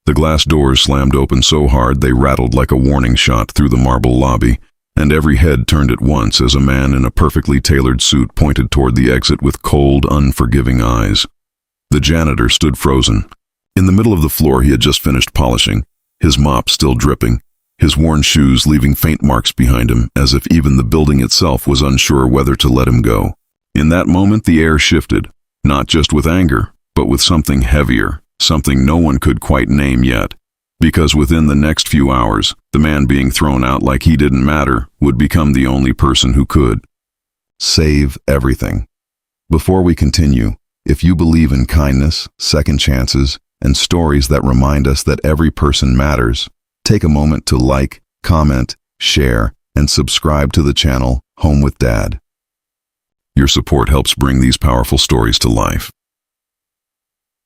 The glass doors slammed open so hard they rattled like a warning shot through the marble lobby, and every head turned at once as a man in a perfectly tailored suit pointed toward the exit with cold, unforgiving eyes. The janitor stood frozen. In the middle of the floor he had just finished polishing, his mop still dripping, his worn shoes leaving faint marks behind him, as if even the building itself was unsure whether to let him go. In that moment the air shifted, not just with anger, but with something heavier, something no one could quite name yet, because within the next few hours, the man being thrown out like he didn't matter would become the only person who could save everything. Before we continue, if you believe in kindness, second chances, and stories that remind us that every person matters, take a moment to like, comment, share, and subscribe to the channel Home with Dad. Your support helps bring these powerful stories to life.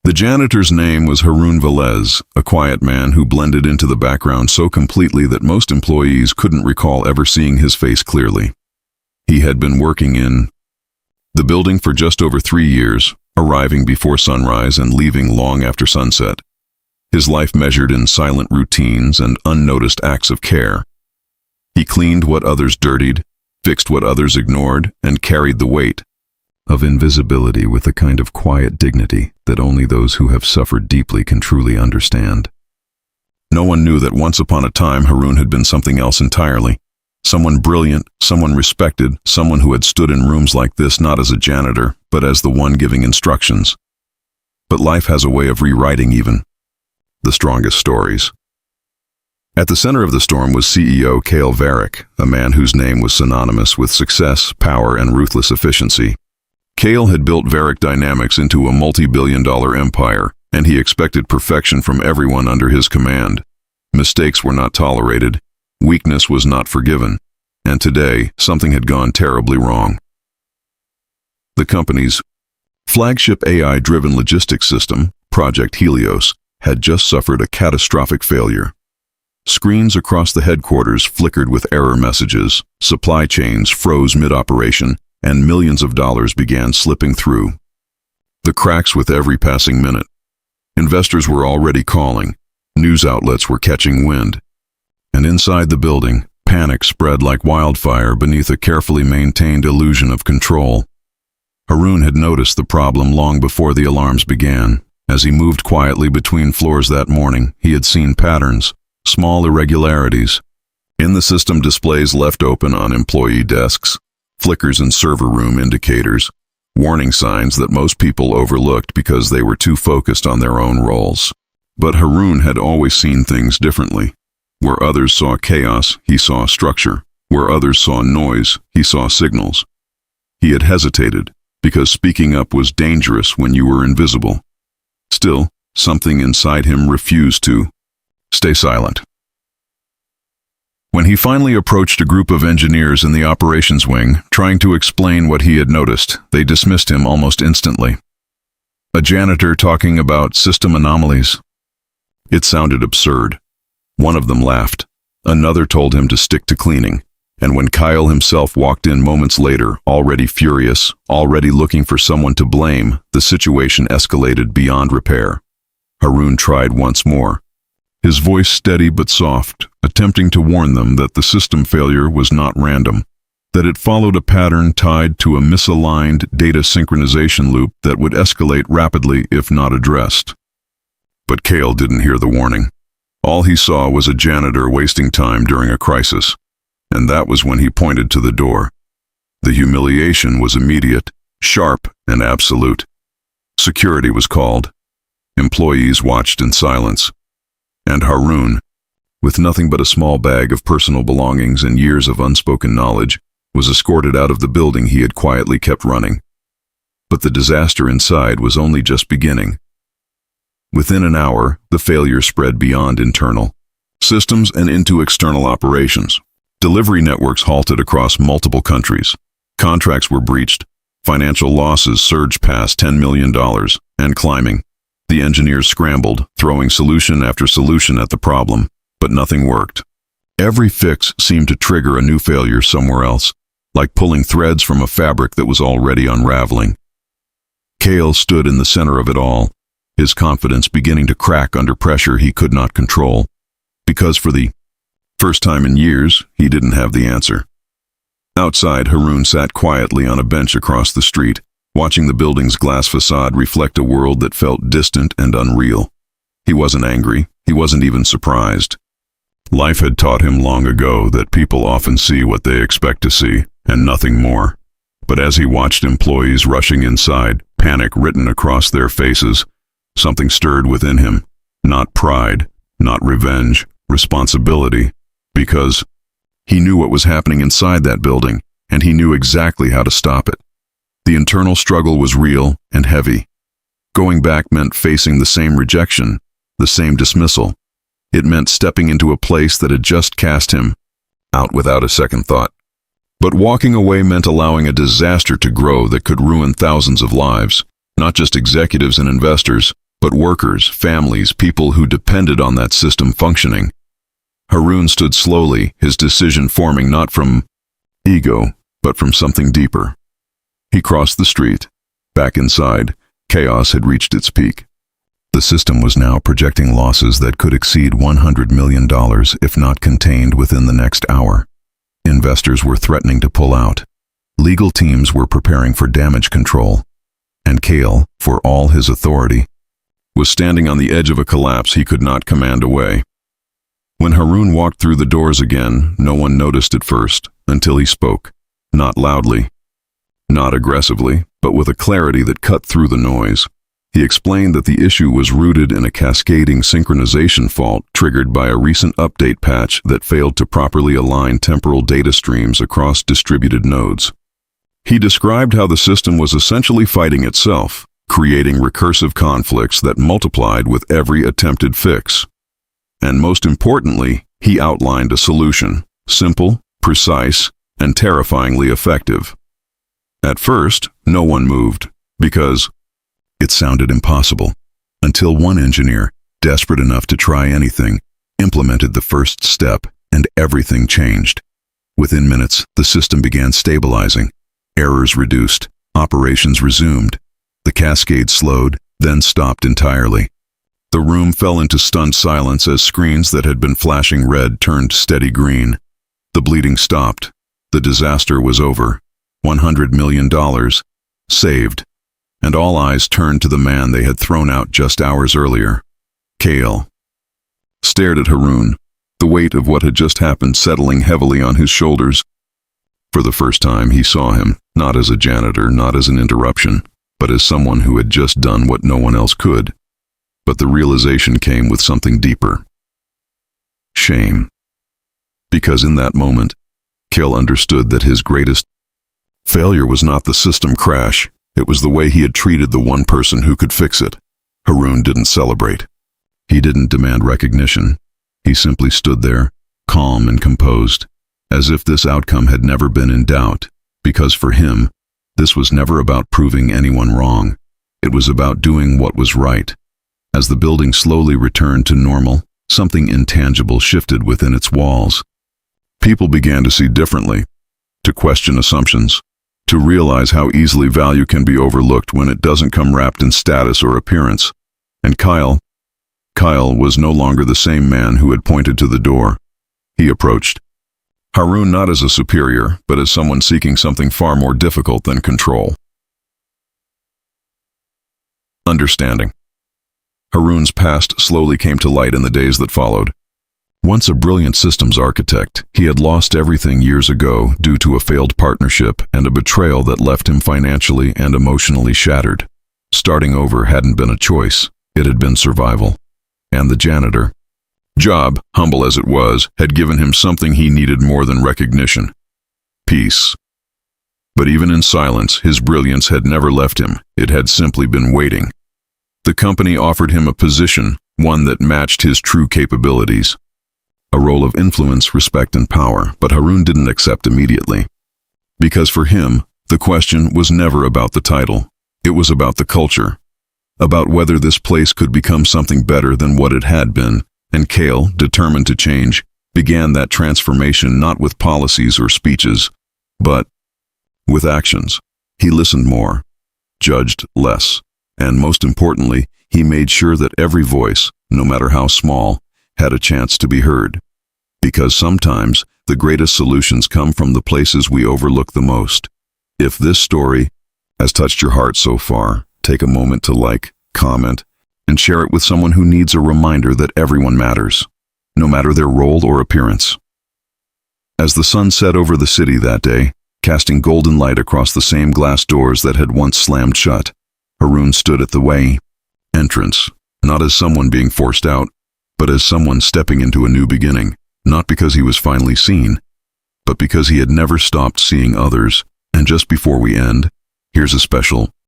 The janitor's name was Harun Velez, a quiet man who blended into the background so completely that most employees couldn't recall ever seeing his face clearly. He had been working in the building for just over 3 years, arriving before sunrise and leaving long after sunset. His life measured in silent routines and unnoticed acts of care. He cleaned what others dirtied, fixed what others ignored, and carried the weight of invisibility with a kind of quiet dignity that only those who have suffered deeply can truly understand. No one knew that once upon a time Harun had been something else entirely. Someone brilliant, someone respected, someone who had stood in rooms like this not as a janitor, but as the one giving instructions. But life has a way of rewriting even the strongest stories. At the center of the storm was CEO Cale Varick, a man whose name was synonymous with success, power, and ruthless efficiency. Cale had built Varick Dynamics into a multi-billion-dollar empire, and he expected perfection from everyone under his command. Mistakes were not tolerated, weakness was not forgiven, and today something had gone terribly wrong. The company's flagship AI-driven logistics system, Project Helios, had just suffered a catastrophic failure. Screens across the headquarters flickered with error messages, supply chains froze mid-operation, and millions of dollars began slipping through the cracks with every passing minute. Investors were already calling, news outlets were catching wind, and inside the building, panic spread like wildfire beneath a carefully maintained illusion of control. Harun had noticed the problem long before the alarms began. As he moved quietly between floors that morning, he had seen patterns, small irregularities. In the system displays left open on employee desks, flickers in server room indicators, warning signs that most people overlooked because they were too focused on their own roles. But Harun had always seen things differently. Where others saw chaos, he saw structure. Where others saw noise, he saw signals. He had hesitated, because speaking up was dangerous when you were invisible. Still, something inside him refused to stay silent. When he finally approached a group of engineers in the operations wing, trying to explain what he had noticed, they dismissed him almost instantly. A janitor talking about system anomalies. It sounded absurd. One of them laughed. Another told him to stick to cleaning. And when Kyle himself walked in moments later, already furious, already looking for someone to blame, the situation escalated beyond repair. Harun tried once more. His voice steady but soft, attempting to warn them that the system failure was not random, that it followed a pattern tied to a misaligned data synchronization loop that would escalate rapidly if not addressed. But Cale didn't hear the warning. All he saw was a janitor wasting time during a crisis, and that was when he pointed to the door. The humiliation was immediate, sharp, and absolute. Security was called. Employees watched in silence. And Harun, with nothing but a small bag of personal belongings and years of unspoken knowledge, was escorted out of the building he had quietly kept running. But the disaster inside was only just beginning. Within an hour, the failure spread beyond internal systems and into external operations. Delivery networks halted across multiple countries. Contracts were breached. Financial losses surged past $10 million and climbing. The engineers scrambled, throwing solution after solution at the problem, but nothing worked. Every fix seemed to trigger a new failure somewhere else, like pulling threads from a fabric that was already unraveling. Cale stood in the center of it all, his confidence beginning to crack under pressure he could not control, because for the first time in years, he didn't have the answer. Outside, Haroon sat quietly on a bench across the street, watching the building's glass facade reflect a world that felt distant and unreal. He wasn't angry, he wasn't even surprised. Life had taught him long ago that people often see what they expect to see, and nothing more. But as he watched employees rushing inside, panic written across their faces, something stirred within him. Not pride, not revenge, responsibility, because he knew what was happening inside that building, and he knew exactly how to stop it. The internal struggle was real and heavy. Going back meant facing the same rejection, the same dismissal. It meant stepping into a place that had just cast him out without a second thought. But walking away meant allowing a disaster to grow that could ruin thousands of lives, not just executives and investors, but workers, families, people who depended on that system functioning. Haroon stood slowly, his decision forming not from ego, but from something deeper. He crossed the street. Back inside, chaos had reached its peak. The system was now projecting losses that could exceed $100 million if not contained within the next hour. Investors were threatening to pull out. Legal teams were preparing for damage control. And Kale, for all his authority, was standing on the edge of a collapse he could not command away. When Haroon walked through the doors again, no one noticed at first, until he spoke. Not loudly, not aggressively, but with a clarity that cut through the noise. He explained that the issue was rooted in a cascading synchronization fault triggered by a recent update patch that failed to properly align temporal data streams across distributed nodes. He described how the system was essentially fighting itself, creating recursive conflicts that multiplied with every attempted fix. And most importantly, he outlined a solution, simple, precise, and terrifyingly effective. At first, no one moved, because it sounded impossible, until one engineer, desperate enough to try anything, implemented the first step, and everything changed. Within minutes, the system began stabilizing. Errors reduced, operations resumed. The cascade slowed, then stopped entirely. The room fell into stunned silence as screens that had been flashing red turned steady green. The bleeding stopped. The disaster was over. $100 million saved. And all eyes turned to the man they had thrown out just hours earlier. Kale stared at Haroon, the weight of what had just happened settling heavily on his shoulders. For the first time, he saw him, not as a janitor, not as an interruption, but as someone who had just done what no one else could. But the realization came with something deeper. Shame. Because in that moment, Kale understood that his greatest failure was not the system crash. It was the way he had treated the one person who could fix it. Haroon didn't celebrate. He didn't demand recognition. He simply stood there, calm and composed, as if this outcome had never been in doubt, because for him, this was never about proving anyone wrong. It was about doing what was right. As the building slowly returned to normal, something intangible shifted within its walls. People began to see differently, to question assumptions, to realize how easily value can be overlooked when it doesn't come wrapped in status or appearance. And Kyle was no longer the same man who had pointed to the door. He approached Haroon not as a superior, but as someone seeking something far more difficult than control. Understanding. Haroon's past slowly came to light in the days that followed. Once a brilliant systems architect, he had lost everything years ago due to a failed partnership and a betrayal that left him financially and emotionally shattered. Starting over hadn't been a choice, it had been survival. And the janitor job, humble as it was, had given him something he needed more than recognition: peace. But even in silence, his brilliance had never left him. It had simply been waiting. The company offered him a position, one that matched his true capabilities. A role of influence, respect, and power, but Haroon didn't accept immediately. Because for him, the question was never about the title. It was about the culture. About whether this place could become something better than what it had been. And Kale, determined to change, began that transformation not with policies or speeches, but with actions. He listened more, judged less, and most importantly, He made sure that every voice, no matter how small, had a chance to be heard. Because sometimes, the greatest solutions come from the places we overlook the most. If this story has touched your heart so far, take a moment to like, comment, and share it with someone who needs a reminder that everyone matters, no matter their role or appearance. As the sun set over the city that day, casting golden light across the same glass doors that had once slammed shut, Haroon stood at the way entrance, not as someone being forced out, but as someone stepping into a new beginning, not because he was finally seen, but because he had never stopped seeing others. And just before we end, here's a special